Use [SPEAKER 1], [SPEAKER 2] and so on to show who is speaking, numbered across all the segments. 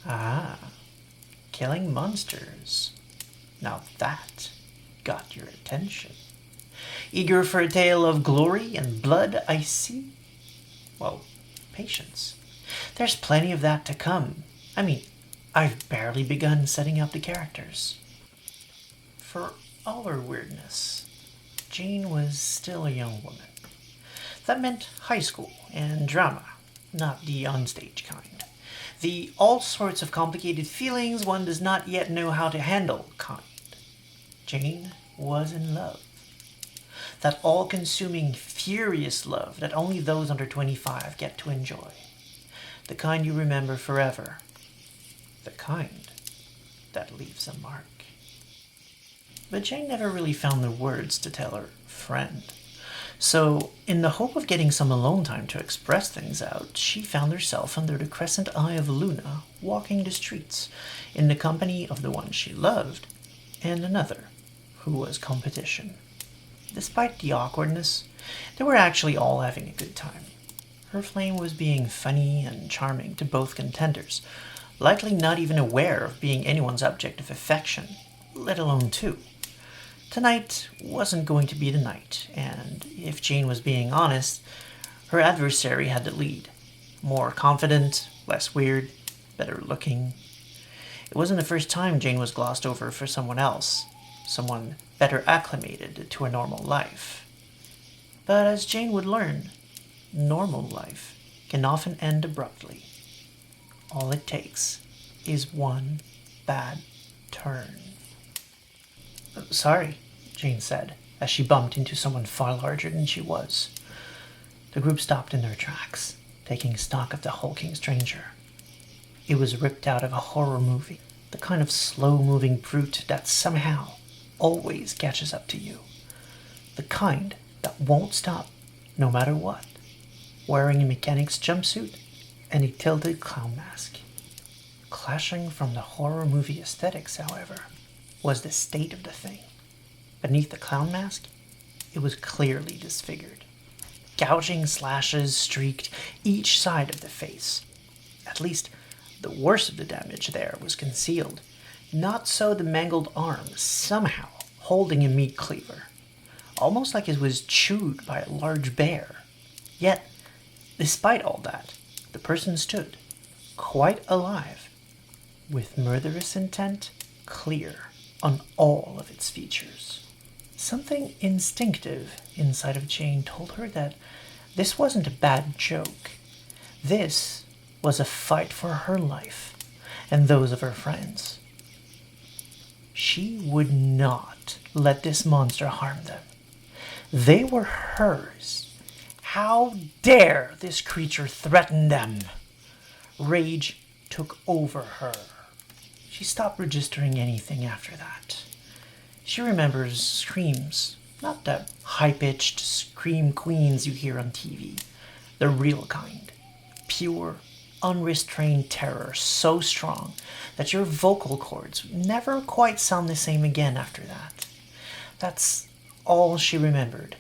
[SPEAKER 1] Ah, killing monsters. Now that got your attention. Eager for a tale of glory and blood, I see? Well, patience. There's plenty of that to come. I mean, I've barely begun setting up the characters. For all her weirdness, Jane was still a young woman. That meant high school and drama, not the onstage kind. The all sorts of complicated feelings one does not yet know how to handle kind. Jane was in love. That all-consuming, furious love that only those under 25 get to enjoy. The kind you remember forever. The kind that leaves a mark. But Jane never really found the words to tell her friend. So, in the hope of getting some alone time to express things out, she found herself under the crescent eye of Luna, walking the streets, in the company of the one she loved, and another, who was competition. Despite the awkwardness, they were actually all having a good time. Her flame was being funny and charming to both contenders, likely not even aware of being anyone's object of affection, let alone two. Tonight wasn't going to be the night, and if Jane was being honest, her adversary had the lead. More confident, less weird, better looking. It wasn't the first time Jane was glossed over for someone else, someone better acclimated to a normal life. But as Jane would learn, normal life can often end abruptly. All it takes is one bad turn. Sorry, Jane said, as she bumped into someone far larger than she was. The group stopped in their tracks, taking stock of the hulking stranger. It was ripped out of a horror movie, the kind of slow-moving brute that somehow always catches up to you. The kind that won't stop, no matter what. Wearing a mechanic's jumpsuit and a tilted clown mask. Clashing from the horror movie aesthetics, however, was the state of the thing. Beneath the clown mask, it was clearly disfigured. Gouging slashes streaked each side of the face. At least, the worst of the damage there was concealed. Not so the mangled arm, somehow holding a meat cleaver. Almost like it was chewed by a large bear. Yet, despite all that, the person stood, quite alive, with murderous intent clear on all of its features. Something instinctive inside of Jane told her that this wasn't a bad joke. This was a fight for her life and those of her friends. She would not let this monster harm them. They were hers. How dare this creature threaten them? Rage took over her. She stopped registering anything after that. She remembers screams, not the high-pitched scream queens you hear on TV. The real kind. Pure, unrestrained terror so strong that your vocal cords never quite sound the same again after that. That's all she remembered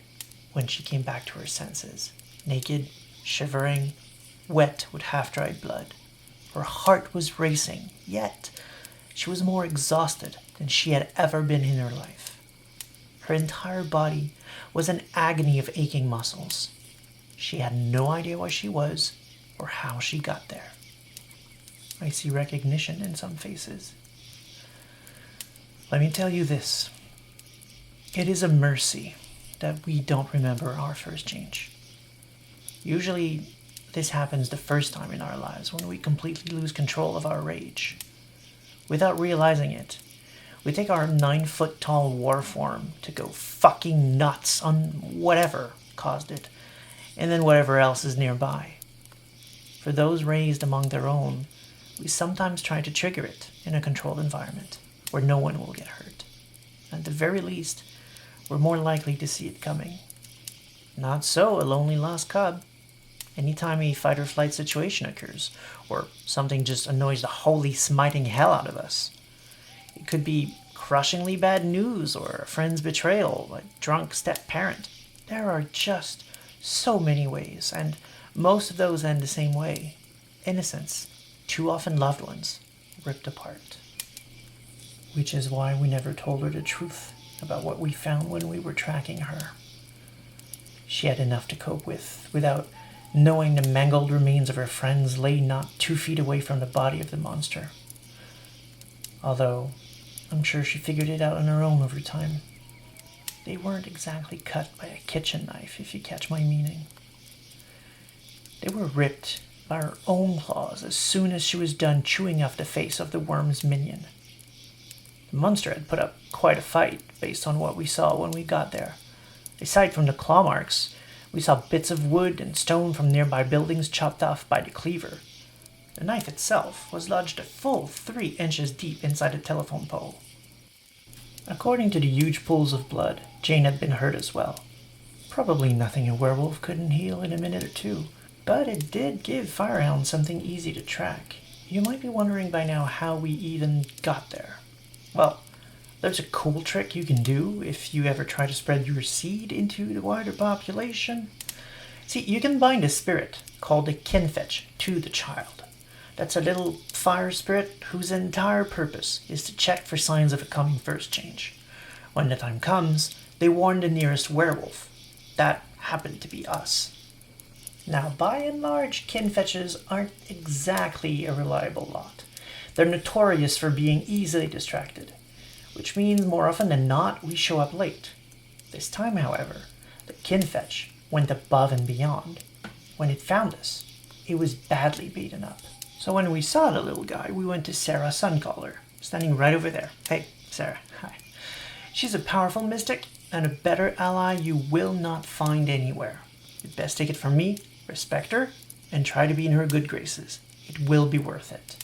[SPEAKER 1] when she came back to her senses. Naked, shivering, wet with half-dried blood. Her heart was racing, yet she was more exhausted than she had ever been in her life. Her entire body was an agony of aching muscles. She had no idea where she was or how she got there. I see recognition in some faces. Let me tell you this. It is a mercy that we don't remember our first change. Usually, this happens the first time in our lives when we completely lose control of our rage. Without realizing it, we take our 9-foot-tall war form to go fucking nuts on whatever caused it, and then whatever else is nearby. For those raised among their own, we sometimes try to trigger it in a controlled environment where no one will get hurt. At the very least, we're more likely to see it coming. Not so a lonely lost cub. Anytime a fight-or-flight situation occurs, or something just annoys the holy smiting hell out of us. It could be crushingly bad news or a friend's betrayal, a drunk step-parent. There are just so many ways, and most of those end the same way. Innocence, too often loved ones, ripped apart. Which is why we never told her the truth about what we found when we were tracking her. She had enough to cope with without knowing the mangled remains of her friends lay not 2 feet away from the body of the monster. Although, I'm sure she figured it out on her own over time. They weren't exactly cut by a kitchen knife, if you catch my meaning. They were ripped by her own claws as soon as she was done chewing off the face of the worm's minion. The monster had put up quite a fight based on what we saw when we got there. Aside from the claw marks, we saw bits of wood and stone from nearby buildings chopped off by the cleaver. The knife itself was lodged a full 3 inches deep inside a telephone pole. According to the huge pools of blood, Jane had been hurt as well. Probably nothing a werewolf couldn't heal in a minute or 2, but it did give Firehound something easy to track. You might be wondering by now how we even got there. Well, there's a cool trick you can do if you ever try to spread your seed into the wider population. See, you can bind a spirit called a kinfetch to the child. That's a little fire spirit whose entire purpose is to check for signs of a coming first change. When the time comes, they warn the nearest werewolf. That happened to be us. Now, by and large, kinfetches aren't exactly a reliable lot. They're notorious for being easily distracted, which means more often than not, we show up late. This time, however, the kinfetch went above and beyond. When it found us, it was badly beaten up. So when we saw the little guy, we went to Sarah Suncaller, standing right over there. Hey, Sarah, hi. She's a powerful mystic, and a better ally you will not find anywhere. You'd best take it from me, respect her, and try to be in her good graces. It will be worth it.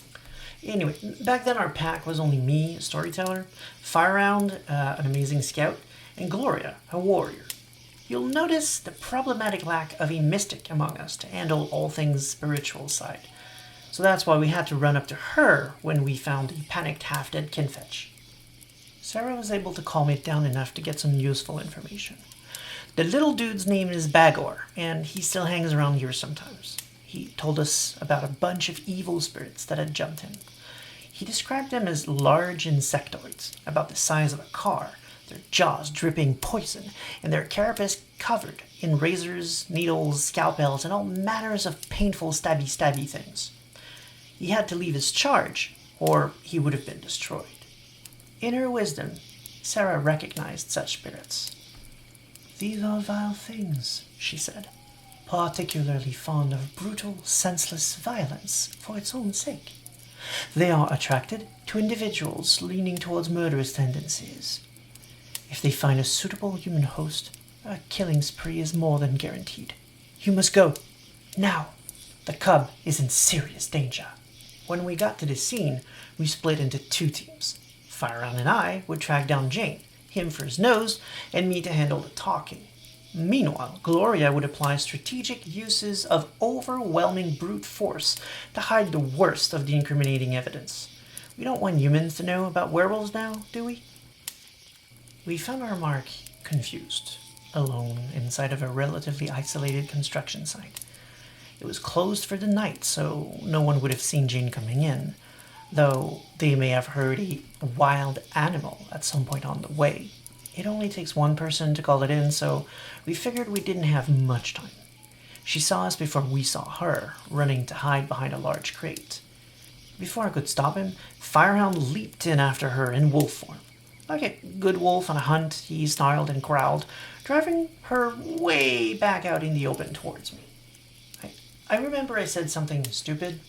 [SPEAKER 1] Anyway, back then our pack was only me, a storyteller, Firehound, an amazing scout, and Gloria, a warrior. You'll notice the problematic lack of a mystic among us to handle all things spiritual side. So that's why we had to run up to her when we found the panicked half-dead kinfetch. Sarah was able to calm it down enough to get some useful information. The little dude's name is Bagor, and he still hangs around here sometimes. He told us about a bunch of evil spirits that had jumped him. He described them as large insectoids, about the size of a car, their jaws dripping poison, and their carapace covered in razors, needles, scalpels, and all manners of painful stabby things. He had to leave his charge, or he would have been destroyed. In her wisdom, Sarah recognized such spirits. "These are vile things," she said, "particularly fond of brutal, senseless violence for its own sake. They are attracted to individuals leaning towards murderous tendencies. If they find a suitable human host, a killing spree is more than guaranteed. You must go. Now. The cub is in serious danger." When we got to the scene, we split into 2 teams. Firehound and I would track down Jane, him for his nose, and me to handle the talking. Meanwhile, Gloria would apply strategic uses of overwhelming brute force to hide the worst of the incriminating evidence. We don't want humans to know about werewolves now, do we? We found our mark confused, alone inside of a relatively isolated construction site. It was closed for the night, so no one would have seen Jane coming in, though they may have heard a wild animal at some point on the way. It only takes one person to call it in, so we figured we didn't have much time. She saw us before we saw her, running to hide behind a large crate. Before I could stop him, Firehound leaped in after her in wolf form. Like a good wolf on a hunt, he snarled and growled, driving her way back out in the open towards me. I remember I said something stupid.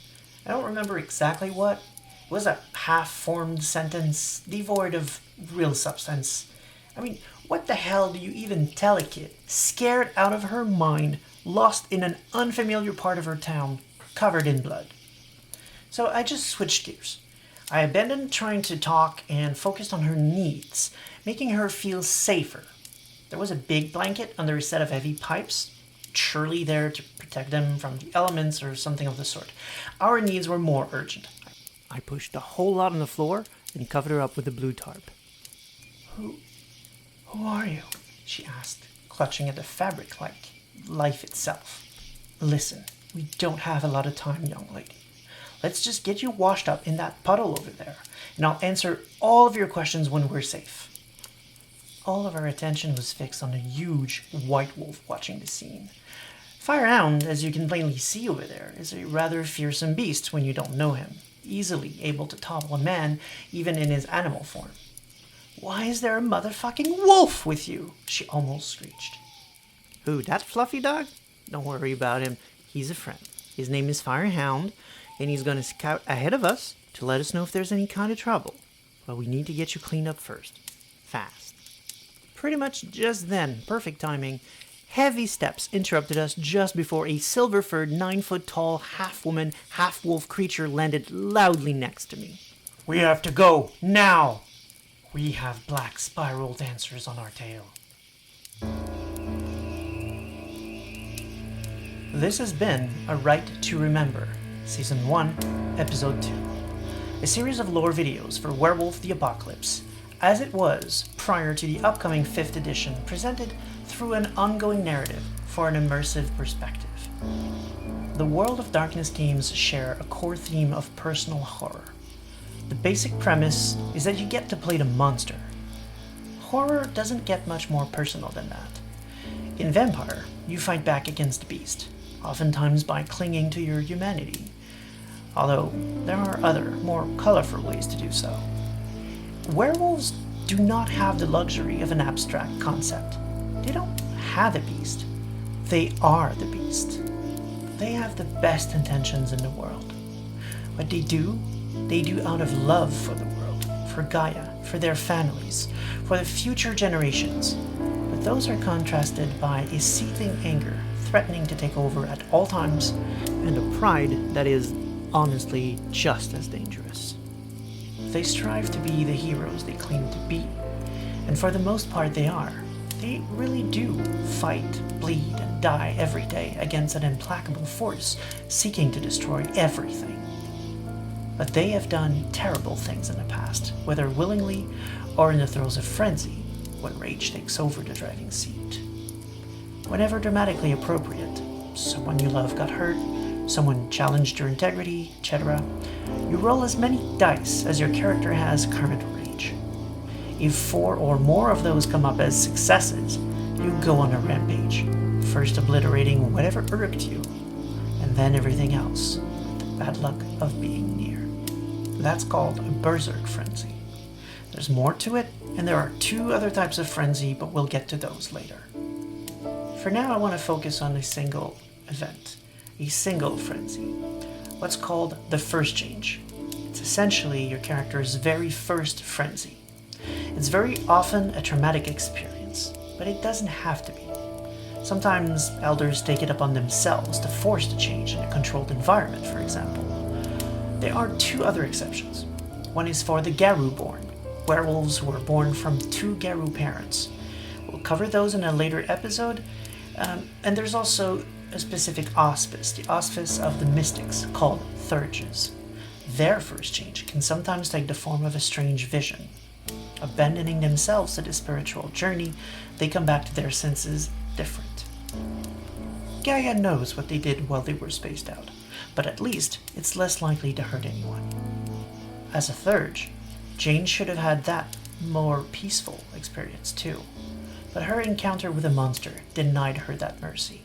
[SPEAKER 1] I don't remember exactly what. It was a half-formed sentence, devoid of real substance. I mean, what the hell do you even tell a kid, scared out of her mind, lost in an unfamiliar part of her town, covered in blood? So I just switched gears. I abandoned trying to talk and focused on her needs, making her feel safer. There was a big blanket under a set of heavy pipes, surely there to protect them from the elements or something of the sort. Our needs were more urgent. I pushed a whole lot on the floor and covered her up with a blue tarp. Who are you?" she asked, clutching at the fabric like life itself. "Listen, we don't have a lot of time, young lady. Let's just get you washed up in that puddle over there, and I'll answer all of your questions when we're safe. All of our attention was fixed on a huge white wolf watching the scene. Firehound, as you can plainly see over there, is a rather fearsome beast when you don't know him, easily able to topple a man even in his animal form. "Why is there a motherfucking wolf with you?" she almost screeched. "Who, that fluffy dog? Don't worry about him. He's a friend. His name is Firehound, and he's going to scout ahead of us to let us know if there's any kind of trouble. But we need to get you cleaned up first. Fast." Pretty much just then, perfect timing, heavy steps interrupted us just before a silver-furred, 9-foot-tall, half-woman, half-wolf creature landed loudly next to me. "We have to go, now! We have black spiral dancers on our tail." This has been a Rite to Remember, Season 1, Episode 2. A series of lore videos for Werewolf the Apocalypse, as it was prior to the upcoming 5th edition, presented through an ongoing narrative for an immersive perspective. The World of Darkness games share a core theme of personal horror. The basic premise is that you get to play the monster. Horror doesn't get much more personal than that. In Vampire, you fight back against the beast, oftentimes by clinging to your humanity, although there are other, more colorful ways to do so. Werewolves do not have the luxury of an abstract concept. They don't have the beast. They are the beast. They have the best intentions in the world. What they do out of love for the world, for Gaia, for their families, for the future generations. But those are contrasted by a seething anger threatening to take over at all times, and a pride that is honestly just as dangerous. They strive to be the heroes they claim to be, and for the most part they are. They really do fight, bleed, and die every day against an implacable force seeking to destroy everything. But they have done terrible things in the past, whether willingly or in the throes of frenzy, when rage takes over the driving seat. Whenever dramatically appropriate, someone you love got hurt, someone challenged your integrity, etc., you roll as many dice as your character has current rage. If 4 or more of those come up as successes, you go on a rampage, first obliterating whatever irked you, and then everything else, with the bad luck of being near. That's called a berserk frenzy. There's more to it, and there are 2 other types of frenzy, but we'll get to those later. For now, I want to focus on a single event, a single frenzy, what's called the first change. It's essentially your character's very first frenzy. It's very often a traumatic experience, but it doesn't have to be. Sometimes elders take it upon themselves to force the change in a controlled environment, for example. There are 2 other exceptions. One is for the Garou born, werewolves who are born from 2 Garou parents. We'll cover those in a later episode, and there's also a specific auspice, the auspice of the mystics, called Thurges. Their first change can sometimes take the form of a strange vision. Abandoning themselves to the spiritual journey, they come back to their senses different. Gaia knows what they did while they were spaced out, but at least it's less likely to hurt anyone. As a Thurge, Jane should have had that more peaceful experience too, but her encounter with a monster denied her that mercy.